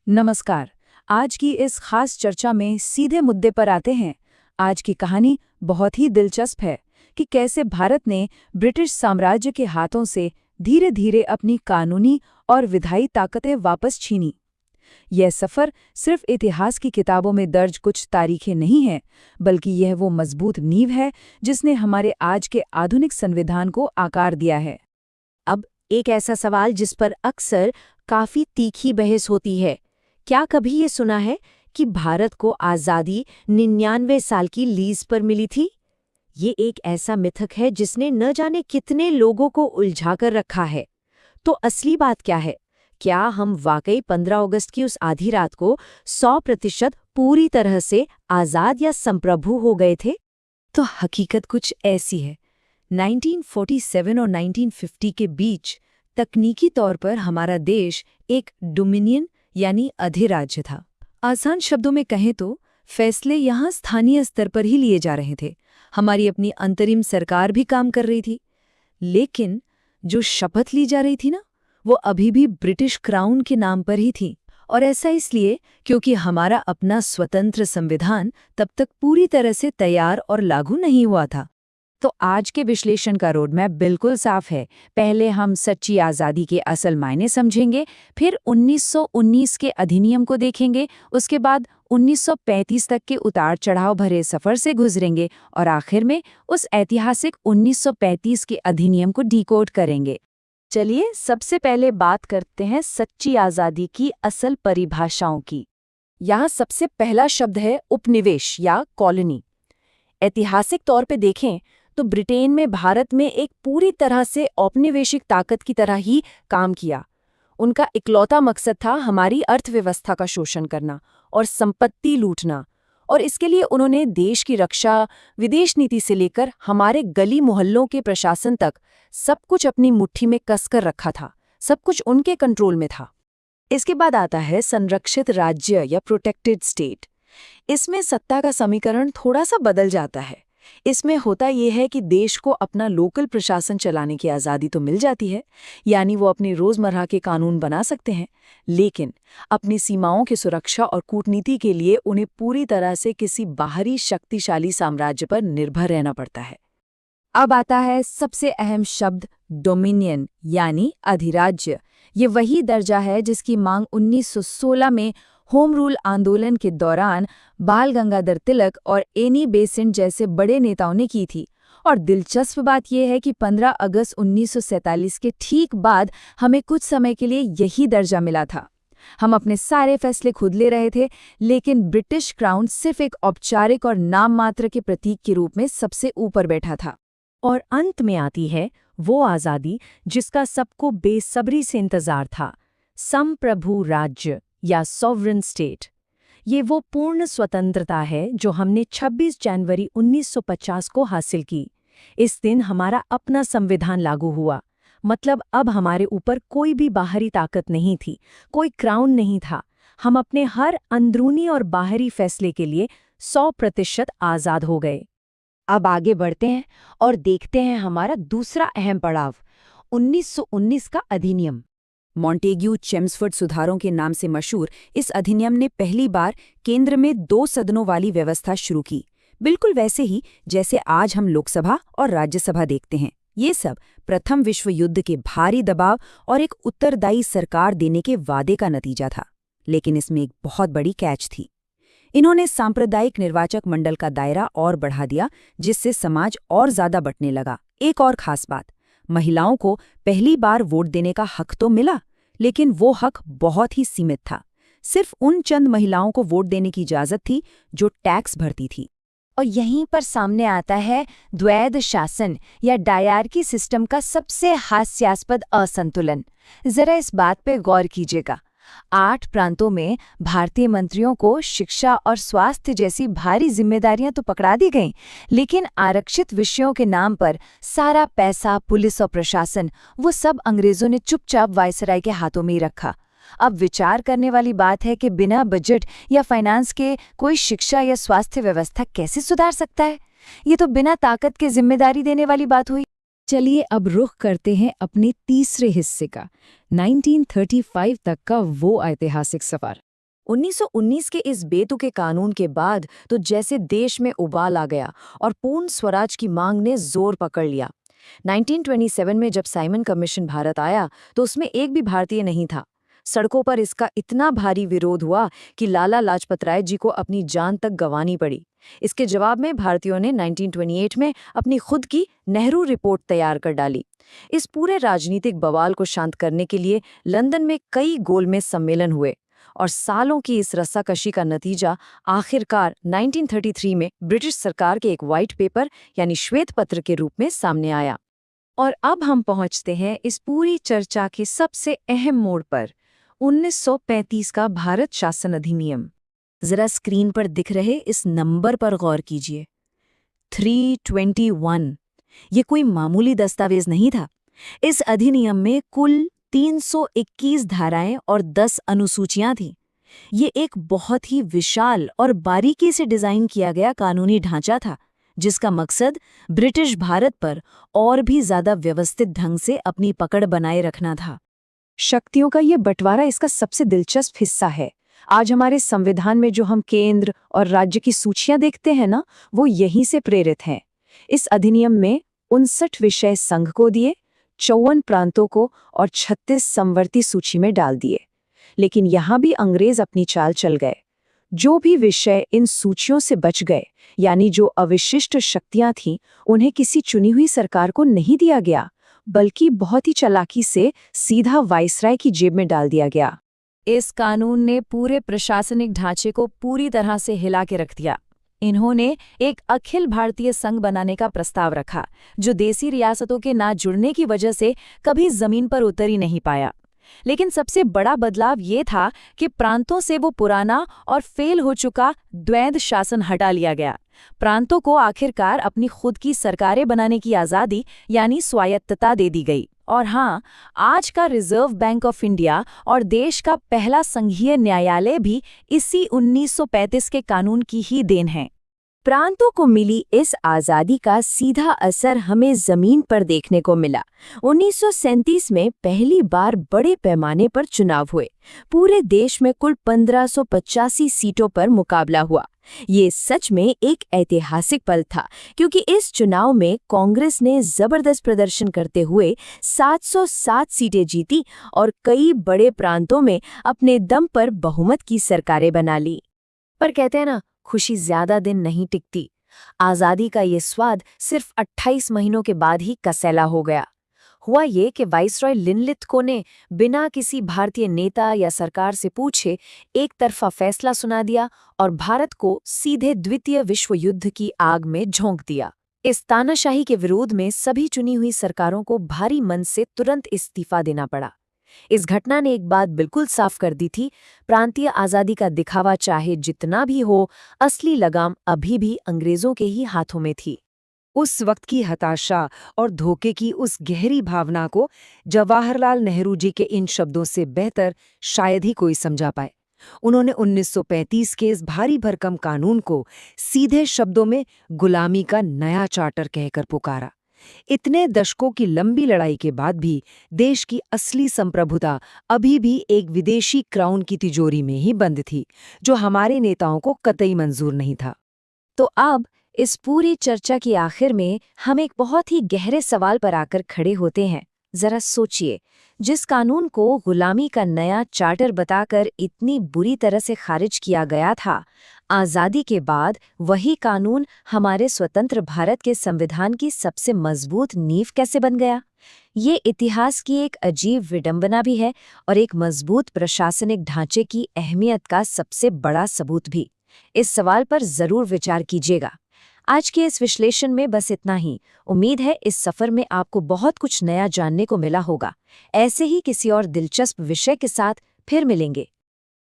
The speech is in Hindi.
नमस्कार। आज की इस खास चर्चा में सीधे मुद्दे पर आते हैं। आज की कहानी बहुत ही दिलचस्प है कि कैसे भारत ने ब्रिटिश साम्राज्य के हाथों से धीरे धीरे अपनी कानूनी और विधायी ताकतें वापस छीनी। यह सफ़र सिर्फ इतिहास की किताबों में दर्ज कुछ तारीखें नहीं है, बल्कि यह वो मजबूत नींव है जिसने हमारे आज के आधुनिक संविधान को आकार दिया है। अब एक ऐसा सवाल जिस पर अक्सर काफी तीखी बहस होती है। क्या कभी ये सुना है कि भारत को आज़ादी 99 साल की लीज पर मिली थी? ये एक ऐसा मिथक है जिसने न जाने कितने लोगों को उलझा कर रखा है। तो असली बात क्या है? क्या हम वाकई 15 अगस्त की उस आधी रात को 100% पूरी तरह से आज़ाद या संप्रभु हो गए थे? तो हकीकत कुछ ऐसी है। 1947 और 1950 के बीच तकनीकी तौर पर हमारा देश एक डोमिनियन यानी अधिराज्य था। आसान शब्दों में कहें तो फैसले यहाँ स्थानीय स्तर पर ही लिए जा रहे थे। हमारी अपनी अंतरिम सरकार भी काम कर रही थी, लेकिन जो शपथ ली जा रही थी ना, वो अभी भी ब्रिटिश क्राउन के नाम पर ही थी। और ऐसा इसलिए क्योंकि हमारा अपना स्वतंत्र संविधान तब तक पूरी तरह से तैयार और लागू नहीं हुआ था। तो आज के विश्लेषण का रोडमैप बिल्कुल साफ है। पहले हम सच्ची आज़ादी के असल मायने समझेंगे, फिर 1919 के अधिनियम को देखेंगे, उसके बाद 1935 तक के उतार चढ़ाव भरे सफ़र से गुजरेंगे और आखिर में उस ऐतिहासिक 1935 के अधिनियम को डिकोड करेंगे। चलिए सबसे पहले बात करते हैं सच्ची आज़ादी की असल परिभाषाओं की। यहाँ सबसे पहला शब्द है उपनिवेश या कॉलोनी। ऐतिहासिक तौर पे देखें तो ब्रिटेन में भारत में एक पूरी तरह से औपनिवेशिक ताकत की तरह ही काम किया। उनका इकलौता मकसद था हमारी अर्थव्यवस्था का शोषण करना और संपत्ति लूटना, और इसके लिए उन्होंने देश की रक्षा, विदेश नीति से लेकर हमारे गली मोहल्लों के प्रशासन तक सब कुछ अपनी मुट्ठी में कसकर रखा था। सब कुछ उनके कंट्रोल में था। इसके बाद आता है संरक्षित राज्य या प्रोटेक्टेड स्टेट। इसमें सत्ता का समीकरण थोड़ा सा बदल जाता है। इसमें होता यह है कि देश को अपना लोकल प्रशासन चलाने की आज़ादी तो मिल जाती है, यानी वो अपनी रोज़मर्रा के कानून बना सकते हैं, लेकिन अपनी सीमाओं की सुरक्षा और कूटनीति के लिए उन्हें पूरी तरह से किसी बाहरी शक्तिशाली साम्राज्य पर निर्भर रहना पड़ता है। अब आता है सबसे अहम शब्द डोमिनियन यानी अधिराज्य। ये वही दर्जा है जिसकी मांग 1916 में होम रूल आंदोलन के दौरान बाल गंगाधर तिलक और एनी बेसेंट जैसे बड़े नेताओं ने की थी। और दिलचस्प बात यह है कि 15 अगस्त 1947 के ठीक बाद हमें कुछ समय के लिए यही दर्जा मिला था। हम अपने सारे फैसले खुद ले रहे थे, लेकिन ब्रिटिश क्राउन सिर्फ एक औपचारिक और नाम मात्र के प्रतीक के रूप में सबसे ऊपर बैठा था। और अंत में आती है वो आज़ादी जिसका सबको बेसब्री से इंतजार था, संप्रभु राज्य या सॉवरेन स्टेट। ये वो पूर्ण स्वतंत्रता है जो हमने 26 जनवरी 1950 को हासिल की। इस दिन हमारा अपना संविधान लागू हुआ। मतलब अब हमारे ऊपर कोई भी बाहरी ताकत नहीं थी, कोई क्राउन नहीं था। हम अपने हर अंदरूनी और बाहरी फैसले के लिए 100% आज़ाद हो गए। अब आगे बढ़ते हैं और देखते हैं हमारा दूसरा अहम पड़ाव, 1919 का अधिनियम। मॉन्टेग्यू चेम्सफोर्ड सुधारों के नाम से मशहूर इस अधिनियम ने पहली बार केंद्र में 2 सदनों वाली व्यवस्था शुरू की, बिल्कुल वैसे ही जैसे आज हम लोकसभा और राज्यसभा देखते हैं। ये सब प्रथम विश्व युद्ध के भारी दबाव और एक उत्तरदायी सरकार देने के वादे का नतीजा था। लेकिन इसमें एक बहुत बड़ी कैच थी। इन्होंने सांप्रदायिक निर्वाचक मंडल का दायरा और बढ़ा दिया, जिससे समाज और ज्यादा बंटने लगा। एक और खास बात, महिलाओं को पहली बार वोट देने का हक तो मिला, लेकिन वो हक बहुत ही सीमित था। सिर्फ उन चंद महिलाओं को वोट देने की इजाजत थी जो टैक्स भरती थी। और यहीं पर सामने आता है द्वैध शासन या डायरकी सिस्टम का सबसे हास्यास्पद असंतुलन। जरा इस बात पे गौर कीजिएगा। 8 प्रांतों में भारतीय मंत्रियों को शिक्षा और स्वास्थ्य जैसी भारी जिम्मेदारियां तो पकड़ा दी गईं, लेकिन आरक्षित विषयों के नाम पर सारा पैसा, पुलिस और प्रशासन, वो सब अंग्रेजों ने चुपचाप वायसराय के हाथों में ही रखा। अब विचार करने वाली बात है कि बिना बजट या फाइनेंस के कोई शिक्षा या स्वास्थ्य व्यवस्था कैसे सुधार सकता है? ये तो बिना ताकत के जिम्मेदारी देने वाली बात हुई। चलिए अब रुख करते हैं अपने तीसरे हिस्से का, 1935 तक का वो ऐतिहासिक सफर। 1919 के इस बेतुके कानून के बाद तो जैसे देश में उबाल आ गया और पूर्ण स्वराज की मांग ने जोर पकड़ लिया। 1927 में जब साइमन कमीशन भारत आया तो उसमें एक भी भारतीय नहीं था। सड़कों पर इसका इतना भारी विरोध हुआ कि लाला लाजपत राय जी को अपनी जान तक गंवानी पड़ी। इसके जवाब में भारतीयों ने 1928 में अपनी खुद की नेहरू रिपोर्ट तैयार कर डाली। इस पूरे राजनीतिक बवाल को शांत करने के लिए लंदन में कई गोलमेज सम्मेलन हुए और सालों की इस रस्साकशी का नतीजा आखिरकार 1933 में ब्रिटिश सरकार के एक व्हाइट पेपर यानी श्वेत पत्र के रूप में सामने आया। और अब हम पहुंचते हैं इस पूरी चर्चा के सबसे अहम मोड़ पर, 1935 का भारत शासन अधिनियम। जरा स्क्रीन पर दिख रहे इस नंबर पर गौर कीजिए, 321। ये कोई मामूली दस्तावेज नहीं था। इस अधिनियम में कुल 321 धाराएं और 10 अनुसूचियां थीं। ये एक बहुत ही विशाल और बारीकी से डिजाइन किया गया कानूनी ढांचा था, जिसका मकसद ब्रिटिश भारत पर और भी ज्यादा व्यवस्थित ढंग से अपनी पकड़ बनाए रखना था। शक्तियों का ये बंटवारा इसका सबसे दिलचस्प हिस्सा है। आज हमारे संविधान में जो हम केंद्र और राज्य की सूचियां देखते हैं ना, वो यहीं से प्रेरित हैं। इस अधिनियम में 59 विषय संघ को दिए, 54 प्रांतों को और 36 समवर्ती सूची में डाल दिए। लेकिन यहां भी अंग्रेज अपनी चाल चल गए। जो भी विषय इन सूचियों से बच गए, यानी जो अविशिष्ट शक्तियां थीं, उन्हें किसी चुनी हुई सरकार को नहीं दिया गया, बल्कि बहुत ही चालाकी से सीधा वाइसराय की जेब में डाल दिया गया। इस कानून ने पूरे प्रशासनिक ढांचे को पूरी तरह से हिला के रख दिया। इन्होंने एक अखिल भारतीय संघ बनाने का प्रस्ताव रखा, जो देसी रियासतों के ना जुड़ने की वजह से कभी जमीन पर उतर ही नहीं पाया। लेकिन सबसे बड़ा बदलाव ये था कि प्रांतों से वो पुराना और फेल हो चुका द्वैध शासन हटा लिया गया। प्रांतों को आखिरकार अपनी खुद की सरकारें बनाने की आज़ादी यानी स्वायत्तता दे दी गई। और हाँ, आज का रिजर्व बैंक ऑफ इंडिया और देश का पहला संघीय न्यायालय भी इसी 1935 के कानून की ही देन है। प्रांतों को मिली इस आज़ादी का सीधा असर हमें जमीन पर देखने को मिला। 1937 में पहली बार बड़े पैमाने पर चुनाव हुए। पूरे देश में कुल 1585 सीटों पर मुकाबला हुआ। ये सच में एक ऐतिहासिक पल था, क्योंकि इस चुनाव में कांग्रेस ने जबरदस्त प्रदर्शन करते हुए 707 सीटें जीती और कई बड़े प्रांतों में अपने दम पर बहुमत की सरकारें बना ली। पर कहते हैं ना, खुशी ज्यादा दिन नहीं टिकती। आज़ादी का ये स्वाद सिर्फ 28 महीनों के बाद ही कसैला हो गया। हुआ ये कि वाइसरॉय लिनलिथगो ने बिना किसी भारतीय नेता या सरकार से पूछे एक तरफा फैसला सुना दिया और भारत को सीधे द्वितीय विश्व युद्ध की आग में झोंक दिया। इस तानाशाही के विरोध में सभी चुनी हुई सरकारों को भारी मन से तुरंत इस्तीफा देना पड़ा। इस घटना ने एक बात बिल्कुल साफ कर दी थी, प्रांतीय आज़ादी का दिखावा चाहे जितना भी हो, असली लगाम अभी भी अंग्रेजों के ही हाथों में थी। उस वक्त की हताशा और धोखे की उस गहरी भावना को जवाहरलाल नेहरू जी के इन शब्दों से बेहतर शायद ही कोई समझा पाए। उन्होंने 1935 के इस भारी भरकम कानून को सीधे शब्दों में गुलामी का नया चार्टर कहकर पुकारा। इतने दशकों की लंबी लड़ाई के बाद भी देश की असली संप्रभुता अभी भी एक विदेशी क्राउन की तिजोरी में ही बंद थी, जो हमारे नेताओं को कतई मंजूर नहीं था। तो अब इस पूरी चर्चा के आखिर में हम एक बहुत ही गहरे सवाल पर आकर खड़े होते हैं। जरा सोचिए, जिस कानून को गुलामी का नया चार्टर बताकर इतनी बुरी तरह से खारिज किया गया था, आज़ादी के बाद वही कानून हमारे स्वतंत्र भारत के संविधान की सबसे मजबूत नींव कैसे बन गया? ये इतिहास की एक अजीब विडंबना भी है और एक मजबूत प्रशासनिक ढांचे की अहमियत का सबसे बड़ा सबूत भी। इस सवाल पर जरूर विचार कीजिएगा। आज के इस विश्लेषण में बस इतना ही। उम्मीद है इस सफर में आपको बहुत कुछ नया जानने को मिला होगा। ऐसे ही किसी और दिलचस्प विषय के साथ फिर मिलेंगे।